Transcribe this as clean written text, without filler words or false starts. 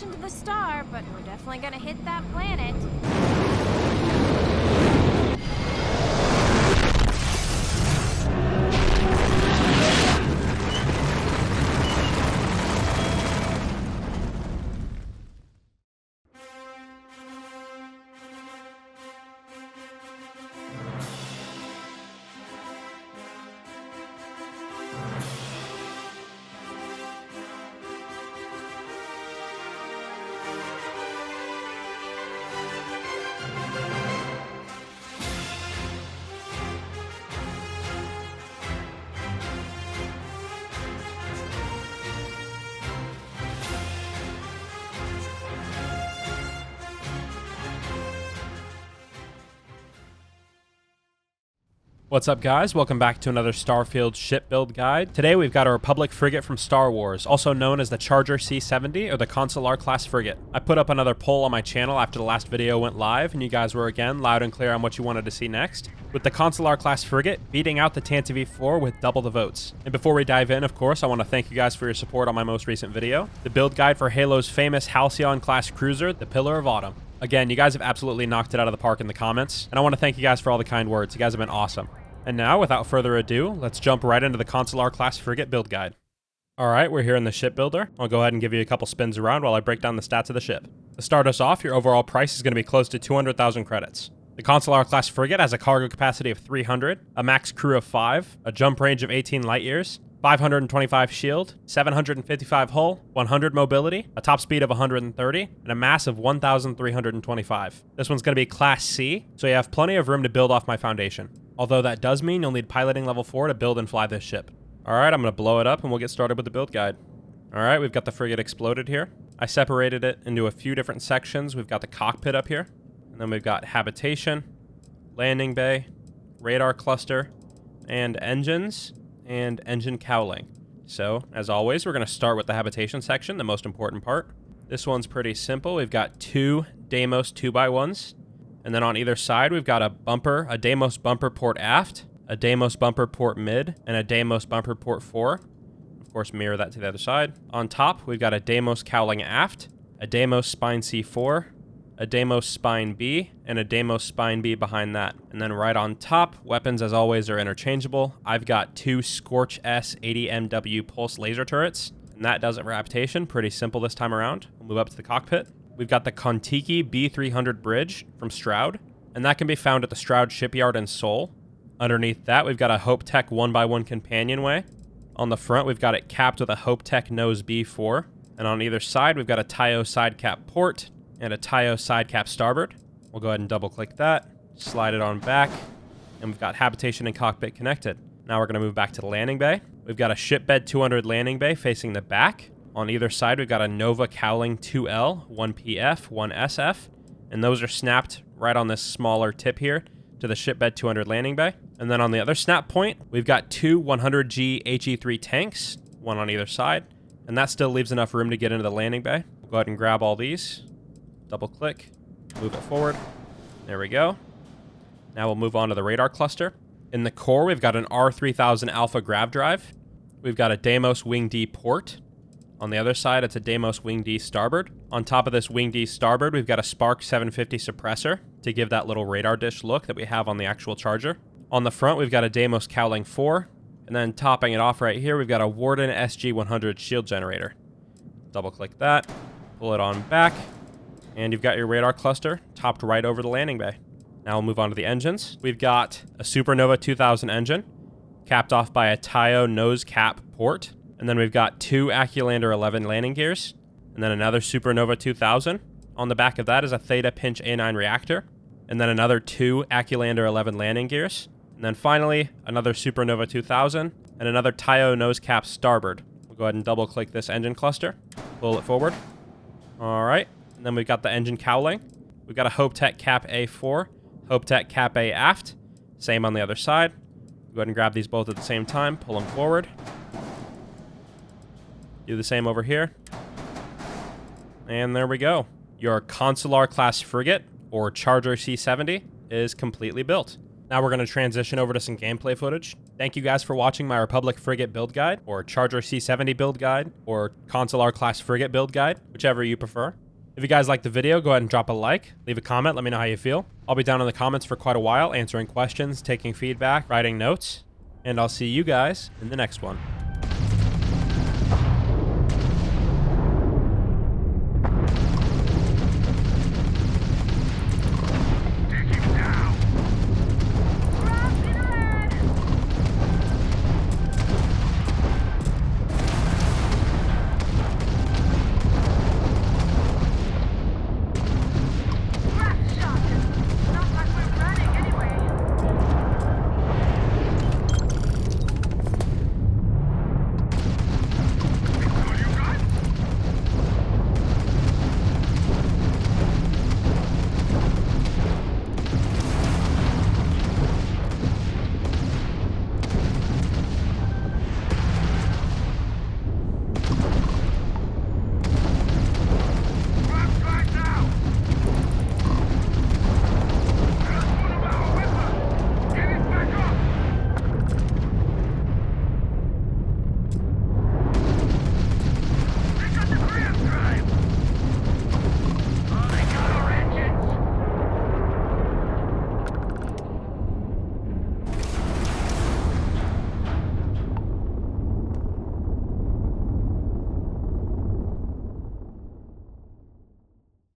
mission to the star, but we're definitely gonna hit that planet. What's up, guys? Welcome back to another Starfield ship build guide. Today we've got a Republic Frigate from Star Wars, also known as the Charger C-70 or the Consular-class Frigate. I put up another poll on my channel after the last video went live, and you guys were again loud and clear on what you wanted to see next, with the Consular-class Frigate beating out the Tantive V4 with double the votes. And before we dive in, of course, I want to thank you guys for your support on my most recent video, the build guide for Halo's famous Halcyon-class cruiser, the Pillar of Autumn. Again, you guys have absolutely knocked it out of the park in the comments, and I want to thank you guys for all the kind words. You guys have been awesome. And now, without further ado, let's jump right into the Consular-class Frigate build guide. Alright, we're here in the shipbuilder. I'll go ahead and give you a couple spins around while I break down the stats of the ship. To start us off, your overall price is going to be close to 200,000 credits. The Consular-class Frigate has a cargo capacity of 300, a max crew of 5, a jump range of 18 light years, 525 shield, 755 hull, 100 mobility, a top speed of 130, and a mass of 1,325. This one's going to be Class C, so you have plenty of room to build off my foundation. Although that does mean you'll need piloting level 4 to build and fly this ship. Alright, I'm going to blow it up and we'll get started with the build guide. Alright, we've got the frigate exploded here. I separated it into a few different sections. We've got the cockpit up here, and then we've got habitation, landing bay, radar cluster, and engines, and engine cowling. So, as always, we're going to start with the habitation section, the most important part. This one's pretty simple. We've got two Deimos 2x1s. And then on either side, we've got a bumper, a Deimos bumper port aft, a Deimos bumper port mid, and a Deimos bumper port 4. Of course, mirror that to the other side. On top, we've got a Deimos cowling aft, a Deimos spine C4, a Deimos spine B, and a Deimos spine B behind that. And then right on top, weapons as always are interchangeable. I've got two Scorch S 80MW pulse laser turrets, and that does it for habitation. Pretty simple this time around. We'll move up to the cockpit. We've got the Kontiki B300 bridge from Stroud, and that can be found at the Stroud shipyard in Seoul. Underneath that, we've got a Hope Tech 1x1 companionway. On the front, we've got it capped with a Hope Tech nose B4. And on either side, we've got a Tayo sidecap port and a Tayo sidecap starboard. We'll go ahead and double click that, slide it on back, and we've got habitation and cockpit connected. Now we're going to move back to the landing bay. We've got a shipbed 200 landing bay facing the back. On either side, we've got a Nova cowling 2L, 1 PF, 1 SF, and those are snapped right on this smaller tip here to the shipbed 200 landing bay. And then on the other snap point, we've got two 100G HE3 tanks, one on either side, and that still leaves enough room to get into the landing bay. We'll go ahead and grab all these, double click, move it forward. There we go. Now we'll move on to the radar cluster. In the core, we've got an R3000 Alpha grav drive. We've got a Deimos Wing D port. On the other side, it's a Deimos Wing D starboard. On top of this Wing D starboard, we've got a Spark 750 suppressor to give that little radar dish look that we have on the actual Charger. On the front, we've got a Deimos cowling 4. And then topping it off right here, we've got a Warden SG100 shield generator. Double click that, pull it on back, and you've got your radar cluster topped right over the landing bay. Now we'll move on to the engines. We've got a Supernova 2000 engine, capped off by a Tayo nose cap port. And then we've got two Aculander 11 landing gears, and then another Supernova 2000. On the back of that is a Theta Pinch A9 reactor, and then another two Aculander 11 landing gears. And then finally, another Supernova 2000, and another Tayo nose cap starboard. We'll go ahead and double click this engine cluster, pull it forward. All right, and then we've got the engine cowling. We've got a Hope Tech Cap A4, Hope Tech Cap A aft, same on the other side. Go ahead and grab these both at the same time, pull them forward. Do the same over here. And there we go. Your Consular-class Frigate, or Charger C-70, is completely built. Now we're going to transition over to some gameplay footage. Thank you guys for watching my Republic Frigate build guide, or Charger C-70 build guide, or Consular-class Frigate build guide, whichever you prefer. If you guys liked the video, go ahead and drop a like, leave a comment, let me know how you feel. I'll be down in the comments for quite a while, answering questions, taking feedback, writing notes, and I'll see you guys in the next one.